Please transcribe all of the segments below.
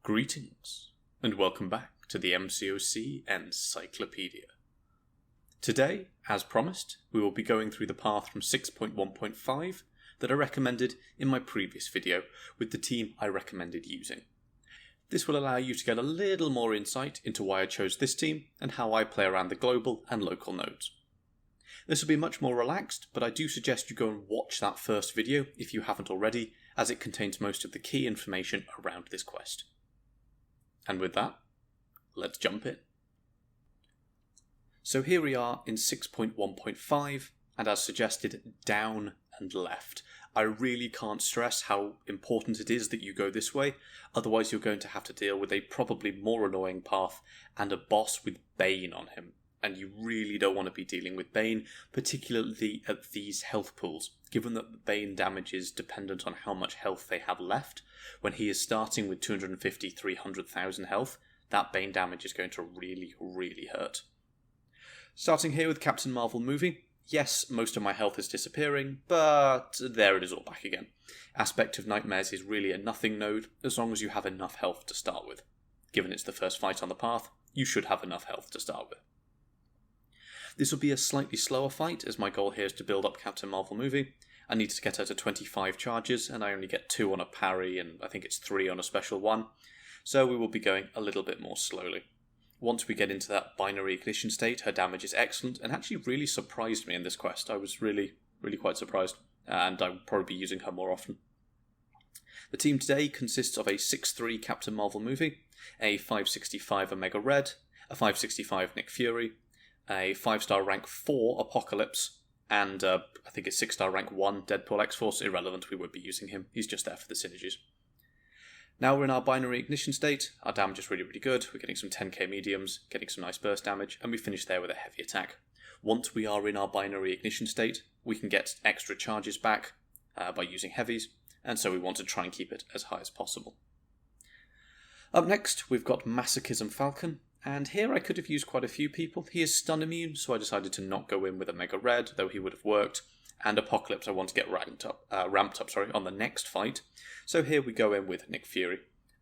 Greetings, and welcome back to the MCOC Encyclopedia. Today, as promised, we will be going through the path from 6.1.5 that I recommended in my previous video with the team I recommended using. This will allow you to get a little more insight into why I chose this team and how I play around the global and local nodes. This will be much more relaxed, but I do suggest you go and watch that first video if you haven't already, as it contains most of the key information around this quest. And with that, let's jump in. So here we are in 6.1.5, and as suggested, down and left. I really can't stress how important it is that you go this way, otherwise you're going to have to deal with a probably more annoying path and a boss with Bane on him. And you really don't want to be dealing with Bane, particularly at these health pools, given that the Bane damage is dependent on how much health they have left. When he is starting with 250-300,000 health, that Bane damage is going to really hurt. Starting here with Captain Marvel movie, yes, most of my health is disappearing, but there it is all back again. Aspect of Nightmares is really a nothing node, as long as you have enough health to start with. Given it's the first fight on the path, you should have enough health to start with. This will be a slightly slower fight, as my goal here is to build up Captain Marvel movie. I need to get her to 25 charges, and I only get 2 on a parry, and I think it's 3 on a special one. So we will be going a little bit more slowly. Once we get into that binary ignition state, her damage is excellent, and actually really surprised me in this quest. I was really quite surprised, and I will probably be using her more often. The team today consists of a 6-3 Captain Marvel movie, a 565 Omega Red, a 565 Nick Fury, a 5-star rank 4 Apocalypse, and I think it's 6-star rank 1 Deadpool X-Force. Irrelevant, we would be using him. He's just there for the synergies. Now we're in our binary ignition state. Our damage is really good. We're getting some 10k mediums, getting some nice burst damage, and we finish there with a heavy attack. Once we are in our binary ignition state, we can get extra charges back by using heavies, and so we want to try and keep it as high as possible. Up next, we've got Masochism Falcon. And here I could have used quite a few people. He is stun immune, so I decided to not go in with a Mega Red, though he would have worked. And Apocalypse I want to get ramped up on the next fight. So here we go in with Nick Fury.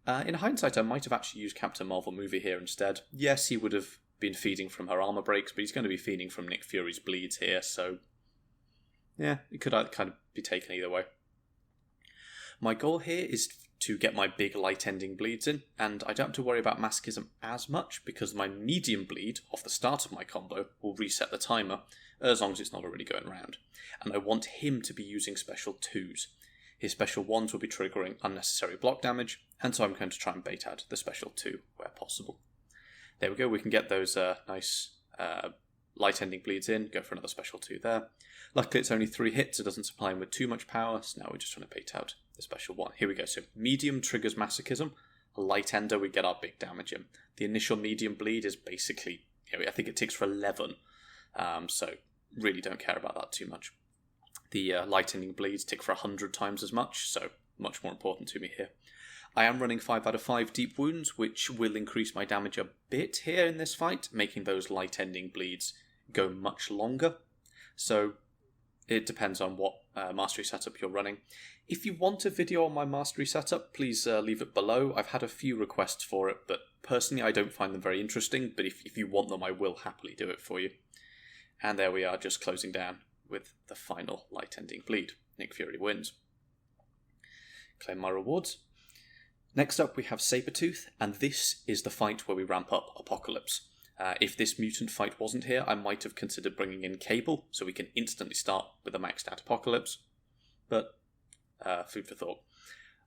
In hindsight, I might have actually used Captain Marvel movie here instead. Yes, he would have been feeding from her armor breaks, but he's going to be feeding from Nick Fury's bleeds here, so yeah, it could kind of be taken either way. My goal here is to get my big light ending bleeds in, and I don't have to worry about Masochism as much because my medium bleed off the start of my combo will reset the timer as long as it's not already going round. And I want him to be using special 2s. His special 1s will be triggering unnecessary block damage, and so I'm going to try and bait out the special 2 where possible. There we go, we can get those nice light ending bleeds in, go for another special 2 there. Luckily it's only 3 hits, it doesn't supply him with too much power, so now we're just trying to bait out the special 1. Here we go, so medium triggers Masochism, a light ender we get our big damage in. The initial medium bleed is basically, I think it ticks for 11, so really don't care about that too much. The light ending bleeds tick for 100 times as much, so much more important to me here. I am running 5 out of 5 deep wounds, which will increase my damage a bit here in this fight, making those light ending bleeds go much longer. So it depends on what mastery setup you're running. If you want a video on my mastery setup, please leave it below. I've had a few requests for it, but personally I don't find them very interesting, but if you want them, I will happily do it for you. And there we are, just closing down with the final light ending bleed. Nick Fury wins. Claim my rewards. Next up we have Sabertooth, and this is the fight where we ramp up Apocalypse. If this mutant fight wasn't here, I might have considered bringing in Cable, so we can instantly start with a maxed out Apocalypse. But, food for thought.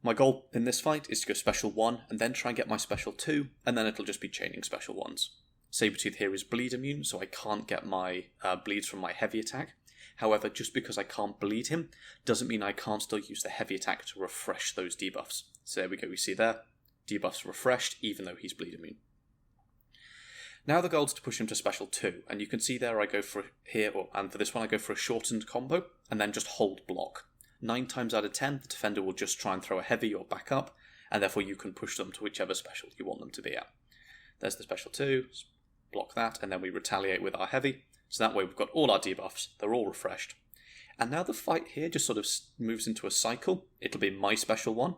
My goal in this fight is to go special 1, and then try and get my special 2, and then it'll just be chaining special 1s. Sabertooth here is bleed immune, so I can't get my bleeds from my heavy attack. However, just because I can't bleed him, doesn't mean I can't still use the heavy attack to refresh those debuffs. So there we go, we see there, debuffs refreshed, even though he's bleed immune. Now the goal is to push him to special 2, and you can see there I go for and for this one I go for a shortened combo, and then just hold block. 9 times out of 10, the defender will just try and throw a heavy or back up, and therefore you can push them to whichever special you want them to be at. There's the special 2, block that, and then we retaliate with our heavy, so that way we've got all our debuffs, they're all refreshed. And now the fight here just sort of moves into a cycle. It'll be my special 1,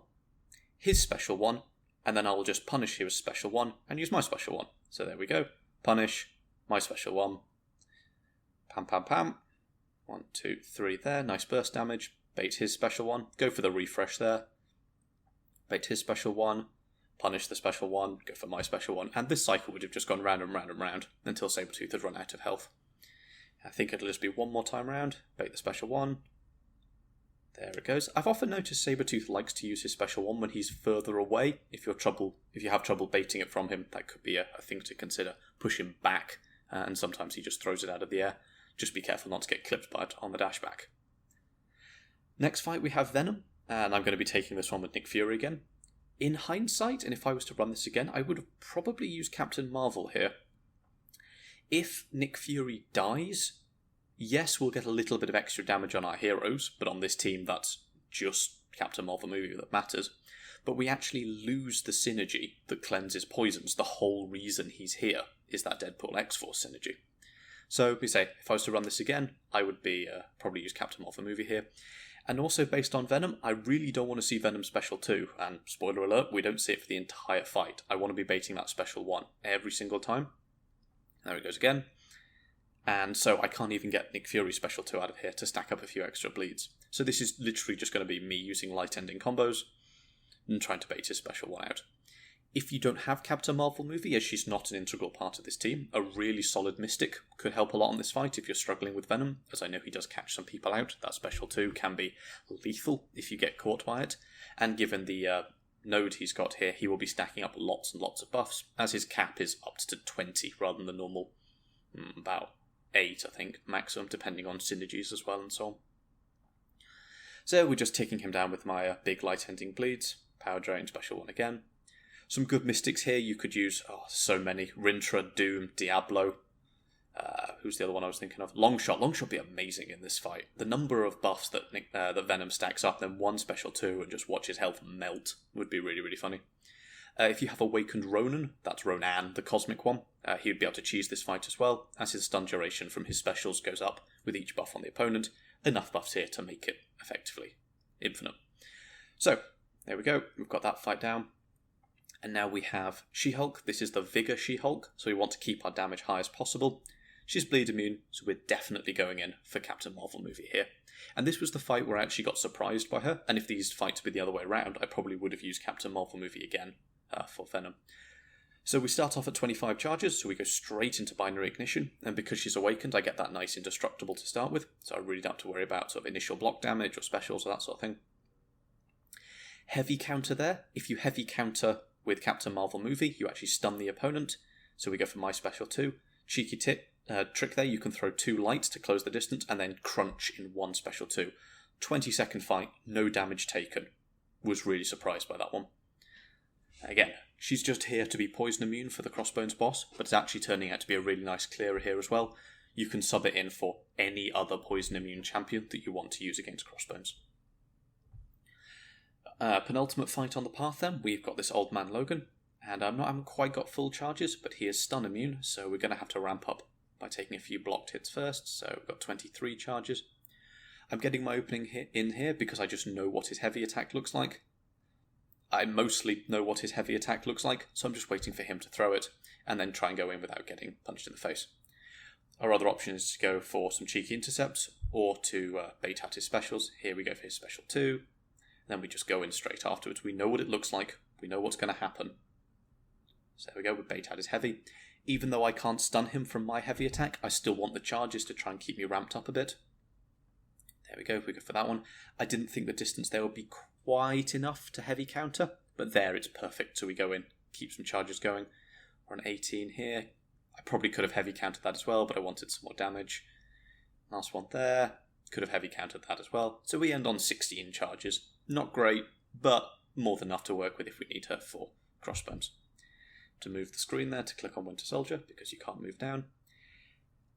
his special 1, and then I'll just punish his special one and use my special one. So there we go. Punish, my special one. Pam, pam, pam. 1, 2, 3 there. Nice burst damage. Bait his special one. Go for the refresh there. Bait his special one. Punish the special one. Go for my special one. And this cycle would have just gone round and round and round until Sabertooth had run out of health. I think it'll just be one more time round. Bait the special one. There it goes. I've often noticed Sabertooth likes to use his special one when he's further away. If you have trouble baiting it from him, that could be a thing to consider. Push him back, and sometimes he just throws it out of the air. Just be careful not to get clipped by it on the dash back. Next fight we have Venom, and I'm going to be taking this one with Nick Fury again. In hindsight, and if I was to run this again, I would have probably used Captain Marvel here. If Nick Fury dies, yes, we'll get a little bit of extra damage on our heroes, but on this team that's just Captain Marvel movie that matters. But we actually lose the synergy that cleanses poisons. The whole reason he's here is that Deadpool X-Force synergy. So, we say, if I was to run this again, I would be probably use Captain Marvel movie here. And also, based on Venom, I really don't want to see Venom Special 2. And, spoiler alert, we don't see it for the entire fight. I want to be baiting that Special 1 every single time. There it goes again. And so I can't even get Nick Fury Special 2 out of here to stack up a few extra bleeds. So this is literally just going to be me using light ending combos and trying to bait his Special 1 out. If you don't have Captain Marvel movie, as she's not an integral part of this team, a really solid Mystic could help a lot on this fight if you're struggling with Venom, as I know he does catch some people out. That Special 2 can be lethal if you get caught by it. And given the node he's got here, he will be stacking up lots and lots of buffs, as his cap is up to 20 rather than the normal about 8, I think, maximum, depending on synergies as well and so on. So we're just taking him down with my big light-ending bleeds. Power Drain, Special 1 again. Some good Mystics here you could use. Oh, so many. Rintra, Doom, Diablo. Who's the other one I was thinking of? Longshot. Longshot would be amazing in this fight. The number of buffs that Venom stacks up, then one Special 2 and just watch his health melt would be really, really funny. If you have Awakened Ronan, that's Ronan, the cosmic one, he would be able to cheese this fight as well, as his stun duration from his specials goes up with each buff on the opponent. Enough buffs here to make it effectively infinite. So, there we go, we've got that fight down. And now we have Shehulk. This is the Vigor Shehulk, so we want to keep our damage high as possible. She's bleed immune, so we're definitely going in for Captain Marvel movie here. And this was the fight where I actually got surprised by her, and if these fights had been the other way around, I probably would have used Captain Marvel movie again for Venom. So we start off at 25 charges, so we go straight into Binary Ignition, and because she's awakened, I get that nice indestructible to start with, so I really don't have to worry about sort of initial block damage or specials or that sort of thing. Heavy counter there. If you heavy counter with Captain Marvel movie, you actually stun the opponent, so we go for my Special 2. Cheeky trick there, you can throw 2 lights to close the distance, and then crunch in 1 Special 2. 20-second fight, no damage taken. Was really surprised by that one. Again, she's just here to be poison immune for the Crossbones boss, but it's actually turning out to be a really nice clearer here as well. You can sub it in for any other poison immune champion that you want to use against Crossbones. Penultimate fight on the path then, we've got this old man Logan, and I haven't quite got full charges, but he is stun immune, so we're going to have to ramp up by taking a few blocked hits first, so we've got 23 charges. I'm getting my opening hit in here because I just know what his heavy attack looks like. I mostly know what his heavy attack looks like, so I'm just waiting for him to throw it, and then try and go in without getting punched in the face. Our other option is to go for some cheeky intercepts, or to bait out his specials. Here we go for his Special 2. Then we just go in straight afterwards. We know what it looks like. We know what's going to happen. So there we go, we bait out his heavy. Even though I can't stun him from my heavy attack, I still want the charges to try and keep me ramped up a bit. There we go for that one. I didn't think the distance there would be quite enough to heavy counter, but there it's perfect. So we go in, keep some charges going. We're on 18 here. I probably could have heavy countered that as well, but I wanted some more damage. Last one there. Could have heavy countered that as well. So we end on 16 charges. Not great, but more than enough to work with if we need her for Crossbones. To move the screen there, to click on Winter Soldier, because you can't move down.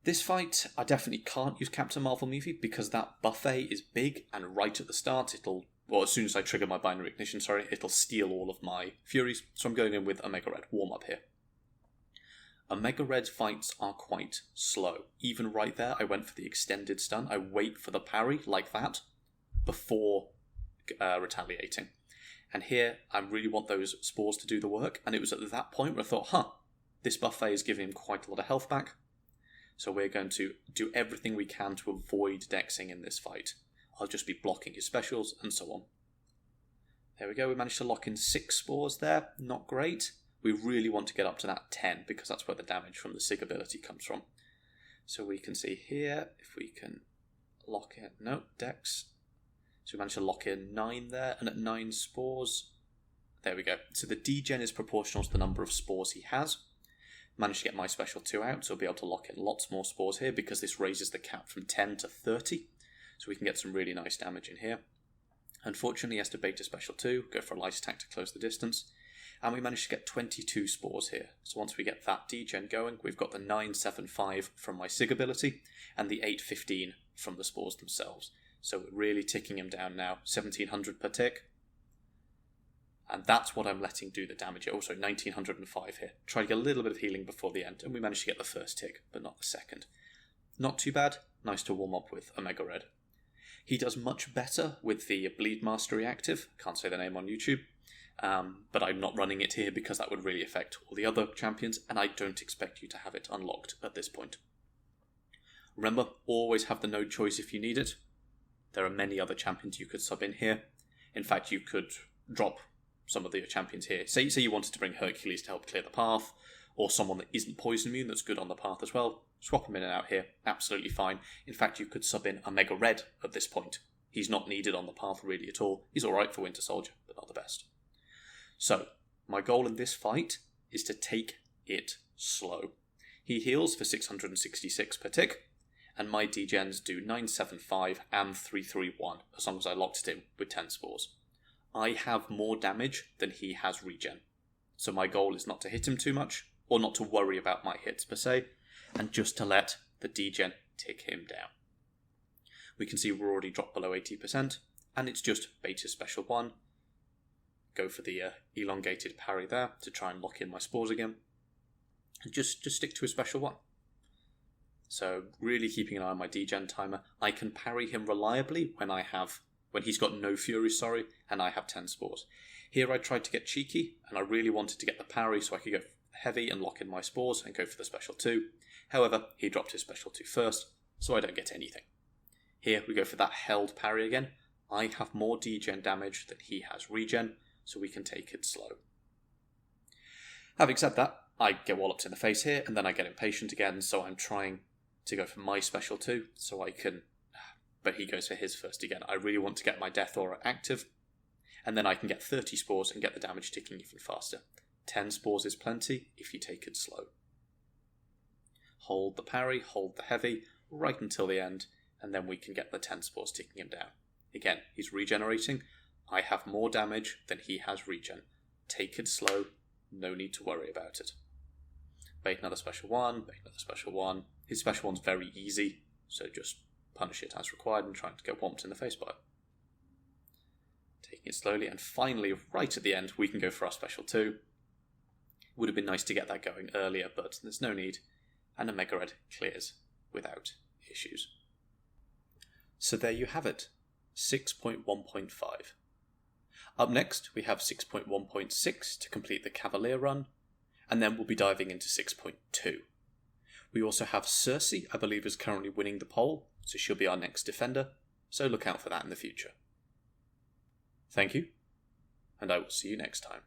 This fight, I definitely can't use Captain Marvel movie, because that buffet is big, and right at the start, as soon as I trigger my Binary Ignition, it'll steal all of my Furies, so I'm going in with Omega Red warm-up here. Omega Red's fights are quite slow. Even right there, I went for the extended stun. I wait for the parry, like that, before retaliating. And here, I really want those spores to do the work, and it was at that point where I thought, this buffet is giving him quite a lot of health back, so we're going to do everything we can to avoid dexing in this fight. I'll just be blocking his specials, and so on. There we go, we managed to lock in 6 spores there, not great. We really want to get up to that 10, because that's where the damage from the SIG ability comes from. So we can see here, if we can lock in, no, dex. So we managed to lock in 9 there, and at 9 spores, there we go. So the degen is proportional to the number of spores he has. Managed to get my special 2 out, so we'll be able to lock in lots more spores here, because this raises the cap from 10 to 30. So we can get some really nice damage in here. Unfortunately, he has to bait a special 2, go for a light attack to close the distance. And we managed to get 22 spores here. So once we get that degen going, we've got the 975 from my SIG ability, and the 815 from the spores themselves. So we're really ticking him down now, 1700 per tick. And that's what I'm letting do the damage here. Also, 1905 here. Try to get a little bit of healing before the end, and we managed to get the first tick, but not the second. Not too bad. Nice to warm up with Omega Red. He does much better with the Bleed Mastery active. Can't say the name on YouTube. But I'm not running it here because that would really affect all the other champions, and I don't expect you to have it unlocked at this point. Remember, always have the node choice if you need it. There are many other champions you could sub in here. In fact, you could drop some of the champions here. Say you wanted to bring Hercules to help clear the path, or someone that isn't poison immune that's good on the path as well. Swap him in and out here, absolutely fine. In fact, you could sub in Omega Red at this point. He's not needed on the path really at all. He's alright for Winter Soldier, but not the best. So, my goal in this fight is to take it slow. He heals for 666 per tick, and my degens do 975 and 331, as long as I locked it in with 10 spores. I have more damage than he has regen. So my goal is not to hit him too much, or not to worry about my hits per se, and just to let the degen tick him down. We can see we're already dropped below 80%, and it's just beta special 1. Go for the elongated parry there to try and lock in my spores again. And just stick to a special 1. So really keeping an eye on my degen timer. I can parry him reliably when he's got no fury, and I have 10 spores. Here I tried to get cheeky, and I really wanted to get the parry so I could go heavy and lock in my spores and go for the special 2. However, he dropped his special 2 first, so I don't get anything. Here we go for that held parry again. I have more degen damage than he has regen, so we can take it slow. Having said that, I get wallops in the face here, and then I get impatient again, so I'm trying to go for my special 2, so I can... But he goes for his first again. I really want to get my Death Aura active, and then I can get 30 spores and get the damage ticking even faster. 10 spores is plenty if you take it slow. Hold the parry, hold the heavy, right until the end, and then we can get the 10 spores ticking him down. Again, he's regenerating. I have more damage than he has regen. Take it slow, no need to worry about it. Bait another special 1, bait another special 1. His special 1's very easy, so just punish it as required and trying to get whomped in the face by it. Taking it slowly, and finally, right at the end, we can go for our special 2. Would have been nice to get that going earlier, but there's no need, and Omega Red clears without issues. So there you have it, 6.1.5. Up next, we have 6.1.6 to complete the Cavalier run, and then we'll be diving into 6.2. We also have Cersei, I believe, is currently winning the poll, so she'll be our next defender, so look out for that in the future. Thank you, and I will see you next time.